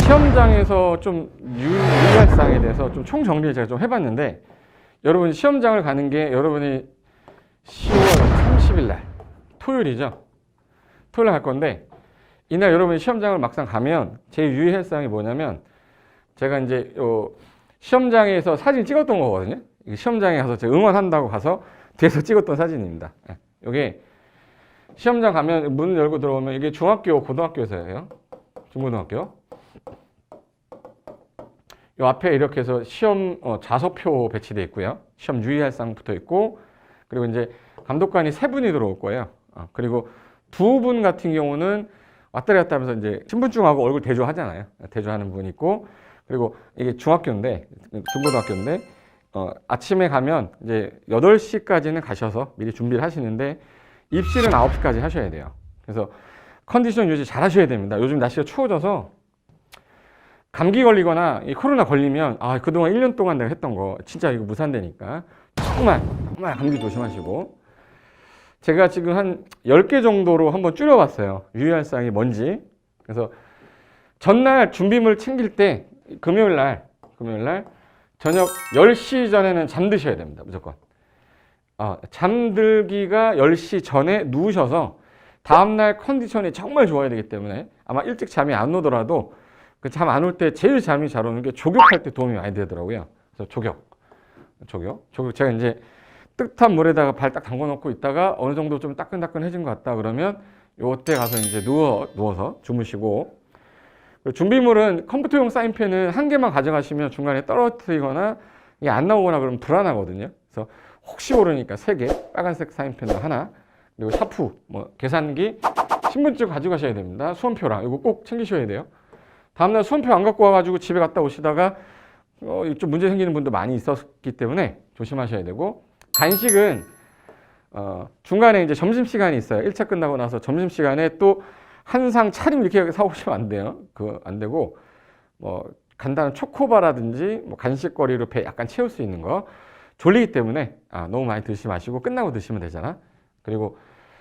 시험장에서 좀 유의할 사항에 대해서 좀 총정리를 제가 좀 해봤는데, 여러분이 시험장을 가는 게 여러분이 10월 30일 날 토요일이죠. 토요일 날 갈 건데, 이날 여러분이 시험장을 막상 가면 제일 유의할 사항이 뭐냐면, 제가 이제 시험장에서 사진 찍었던 거거든요. 시험장에 가서 제가 응원한다고 가서 뒤에서 찍었던 사진입니다. 이게 시험장 가면 문 열고 들어오면 이게 중학교, 고등학교에서예요. 중고등학교. 요 앞에 이렇게 해서 시험 좌석표 배치되어 있고요. 시험 유의할 사항 붙어 있고, 그리고 이제 감독관이 3분이 들어올 거예요. 그리고 2분 같은 경우는 왔다 갔다 하면서 이제 신분증하고 얼굴 대조하잖아요. 대조하는 분 있고, 그리고 이게 중학교인데, 중고등학교인데, 아침에 가면 이제 8시까지는 가셔서 미리 준비를 하시는데, 입실은 9시까지 하셔야 돼요. 그래서 컨디션 유지 잘 하셔야 됩니다. 요즘 날씨가 추워져서 감기 걸리거나 이 코로나 걸리면 그동안 1년 동안 내가 했던 거 진짜 이거 무산되니까 정말 감기 조심하시고, 제가 지금 한 10개 정도로 한번 줄여봤어요. 유의할 사항이 뭔지. 그래서 전날 준비물 챙길 때 금요일 날 저녁 10시 전에는 잠드셔야 됩니다. 무조건. 잠들기가 10시 전에 누우셔서 다음날 컨디션이 정말 좋아야 되기 때문에 아마 일찍 잠이 안 오더라도 그 잠 안 올 때 제일 잠이 잘 오는 게 조격할 때 도움이 많이 되더라고요. 그래서 조격. 제가 이제 뜨뜻한 물에다가 발 딱 담궈 놓고 있다가 어느 정도 좀 따끈따끈해진 것 같다 그러면 요때 가서 이제 누워서 주무시고, 준비물은 컴퓨터용 사인펜은 한 개만 가져가시면 중간에 떨어뜨리거나 이게 안 나오거나 그러면 불안하거든요. 그래서 혹시 모르니까 3개, 빨간색 사인펜 하나, 그리고 샤프, 계산기, 신분증 가져가셔야 됩니다. 수험표랑 이거 꼭 챙기셔야 돼요. 다음날 수험표 안 갖고 와가지고 집에 갔다 오시다가 좀 문제 생기는 분도 많이 있었기 때문에 조심하셔야 되고, 간식은 중간에 이제 점심시간이 있어요. 1차 끝나고 나서 점심시간에 또 한 상 차림 이렇게 사오시면 안 돼요. 그거 안 되고, 간단한 초코바라든지 간식거리로 배 약간 채울 수 있는 거, 졸리기 때문에 너무 많이 드시지 마시고 끝나고 드시면 되잖아. 그리고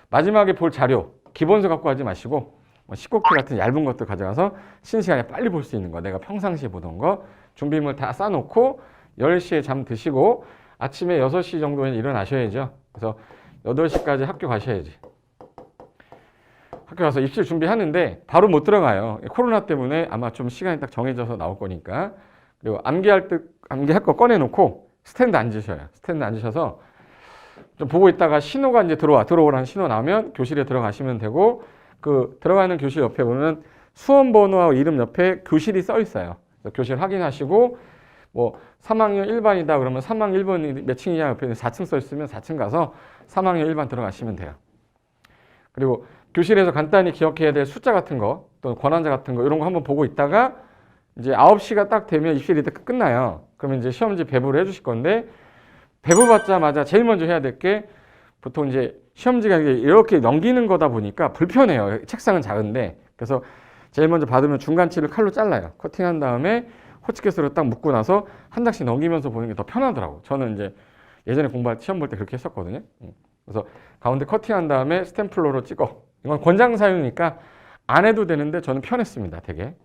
마지막에 볼 자료, 기본서 갖고 가지 마시고 10곡기 같은 얇은 것들 가져가서 쉬는 시간에 빨리 볼 수 있는 거, 내가 평상시에 보던 거 준비물 다 싸놓고 10시에 잠 드시고 아침에 6시 정도에 일어나셔야죠. 그래서 8시까지 학교 가셔야지. 학교 가서 입실 준비하는데 바로 못 들어가요. 코로나 때문에 아마 좀 시간이 딱 정해져서 나올 거니까. 그리고 암기할 거 꺼내놓고 스탠드 앉으셔요. 스탠드 앉으셔서 좀 보고 있다가 신호가 이제 들어오라는 신호 나오면 교실에 들어가시면 되고, 그 들어가는 교실 옆에 보면 수험 번호하고 이름 옆에 교실이 써 있어요. 그래서 교실 확인하시고 3학년 1반이다 그러면 3학년 1번이 몇 층이냐 옆에 4층 써 있으면 4층 가서 3학년 1반 들어가시면 돼요. 그리고 교실에서 간단히 기억해야 될 숫자 같은 거, 또는 권한자 같은 거 이런 거 한번 보고 있다가 이제 9시가 딱 되면 입실이 끝나요. 그러면 이제 시험지 배부를 해주실 건데, 배부 받자마자 제일 먼저 해야 될 게, 보통 이제 시험지가 이렇게 넘기는 거다 보니까 불편해요. 책상은 작은데. 그래서 제일 먼저 받으면 중간치를 칼로 잘라요. 커팅한 다음에 호치켓으로 딱 묶고 나서 한 장씩 넘기면서 보는 게 더 편하더라고. 저는 이제 예전에 공부할 때 시험 볼 때 그렇게 했었거든요. 그래서 가운데 커팅한 다음에 스탬플러로 찍어. 이건 권장 사유니까 안 해도 되는데 저는 편했습니다. 되게.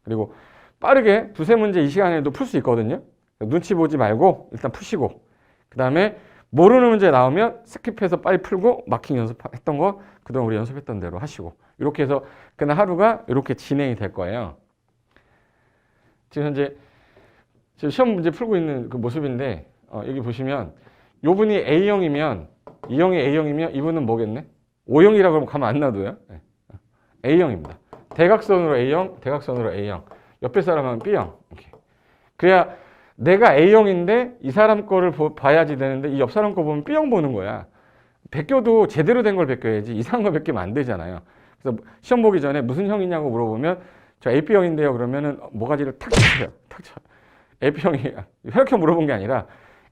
그리고 빠르게 2-3문제 이 시간에도 풀 수 있거든요. 눈치 보지 말고 일단 푸시고, 그 다음에 모르는 문제 나오면 스킵해서 빨리 풀고 마킹 연습했던 거 그동안 우리 연습했던 대로 하시고, 이렇게 해서 그날 하루가 이렇게 진행이 될 거예요. 지금 현재 시험 문제 풀고 있는 그 모습인데, 여기 보시면 요분이 A형이면, 이 형이 A형이면 이분은 뭐겠네? O형이라고 그러면 가만 안 놔둬요. A형입니다. 대각선으로 A형, 대각선으로 A형. 옆에 사람은 B형. 이렇게. 그래야 내가 A형인데 이 사람 거를 봐야지 되는데 이 옆 사람 거 보면 B형 보는 거야. 베껴도 제대로 된 걸 베껴야지 이상한 걸 베끼면 안 되잖아요. 그래서 시험 보기 전에 무슨 형이냐고 물어보면 저 AB형인데요 그러면은 모가지를 탁 쳐요. 탁 쳐. AB형이 혈액형 물어본 게 아니라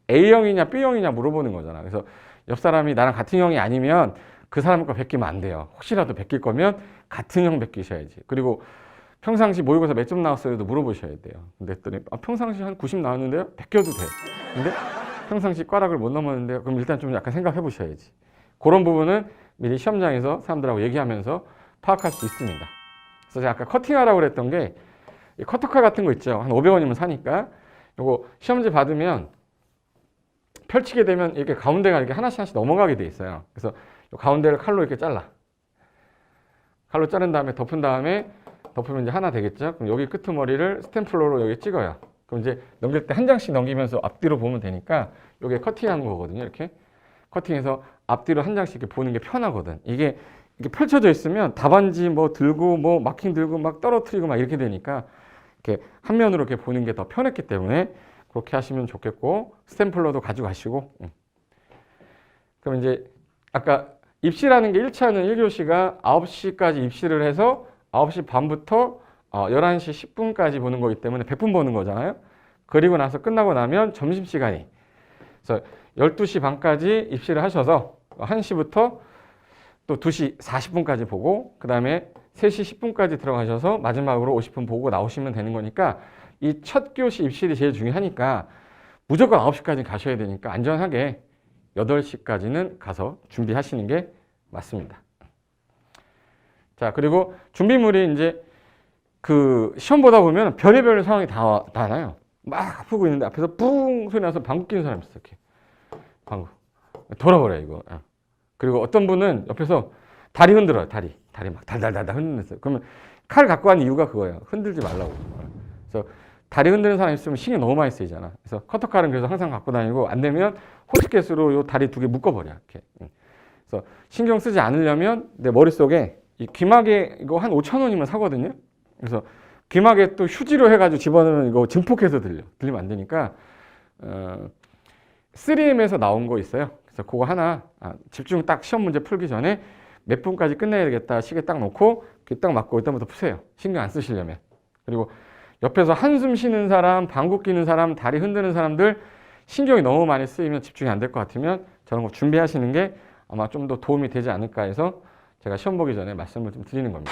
A형이냐 B형이냐 물어보는 거잖아. 그래서 옆 사람이 나랑 같은 형이 아니면 그 사람 거 베끼면 안 돼요. 혹시라도 베낄 거면 같은 형 베끼셔야지. 그리고 평상시 모의고사 몇 점 나왔어요도 물어보셔야 돼요. 근데 했더니 평상시 한 90 나왔는데요? 100개도 돼. 근데 평상시 꽈락을 못 넘었는데요? 그럼 일단 좀 약간 생각해 보셔야지. 그런 부분은 미리 시험장에서 사람들하고 얘기하면서 파악할 수 있습니다. 그래서 제가 아까 커팅하라고 그랬던 게 커터칼 같은 거 있죠. 한 500원이면 사니까 요거 시험지 받으면 펼치게 되면 이렇게 가운데가 이렇게 하나씩 넘어가게 돼 있어요. 그래서 요 가운데를 칼로 이렇게 잘라. 칼로 자른 다음에 덮은 다음에 덮으면 이제 하나 되겠죠. 그럼 여기 끄트머리를 스탬플러로 여기 찍어요. 그럼 이제 넘길 때 한 장씩 넘기면서 앞뒤로 보면 되니까 이게 커팅한 거거든요. 이렇게 커팅해서 앞뒤로 한 장씩 이렇게 보는 게 편하거든. 이게 펼쳐져 있으면 답안지 뭐 들고 뭐 마킹 들고 막 떨어뜨리고 막 이렇게 되니까 이렇게 한 면으로 이렇게 보는 게 더 편했기 때문에 그렇게 하시면 좋겠고 스탬플러도 가져가시고. 그럼 이제 아까 입시라는 게 1차는 1교시가 9시까지 입시를 해서 9시 반부터 11시 10분까지 보는 거기 때문에 100분 보는 거잖아요. 그리고 나서 끝나고 나면 점심시간이 그래서 12시 반까지 입시를 하셔서 1시부터 또 2시 40분까지 보고 그 다음에 3시 10분까지 들어가셔서 마지막으로 50분 보고 나오시면 되는 거니까 이 첫 교시 입실이 제일 중요하니까 무조건 9시까지 가셔야 되니까 안전하게 8시까지는 가서 준비하시는 게 맞습니다. 자, 그리고 준비물이 이제 그 시험 보다 보면 별의별 상황이 다 나요. 막 아프고 있는데 앞에서 뿡 소리 나서 방구 끼는 사람 있어. 이렇게. 방구. 돌아버려, 이거. 그리고 어떤 분은 옆에서 다리 흔들어요, 다리 막 달달달달 흔들었어요. 그러면 칼 갖고 간 이유가 그거예요. 흔들지 말라고. 그래서 다리 흔드는 사람 있으면 신경 너무 많이 쓰이잖아. 그래서 커터칼은 그래서 항상 갖고 다니고 안 되면 호스켓으로 요 다리 2개 묶어버려. 이렇게. 그래서 신경 쓰지 않으려면 내 머릿속에 이 귀마개 이거 한 5,000원이면 사거든요. 그래서 귀마개 또 휴지로 해가지고 집어넣으면 이거 증폭해서 들리면 안 되니까 3M에서 나온 거 있어요. 그래서 그거 하나 집중 딱 시험 문제 풀기 전에 몇 분까지 끝내야 되겠다 시계 딱 놓고 귀 딱 맞고 이때부터 푸세요. 신경 안 쓰시려면. 그리고 옆에서 한숨 쉬는 사람, 방구 끼는 사람, 다리 흔드는 사람들 신경이 너무 많이 쓰이면 집중이 안 될 것 같으면 저런 거 준비하시는 게 아마 좀 더 도움이 되지 않을까 해서 제가 시험 보기 전에 말씀을 좀 드리는 겁니다.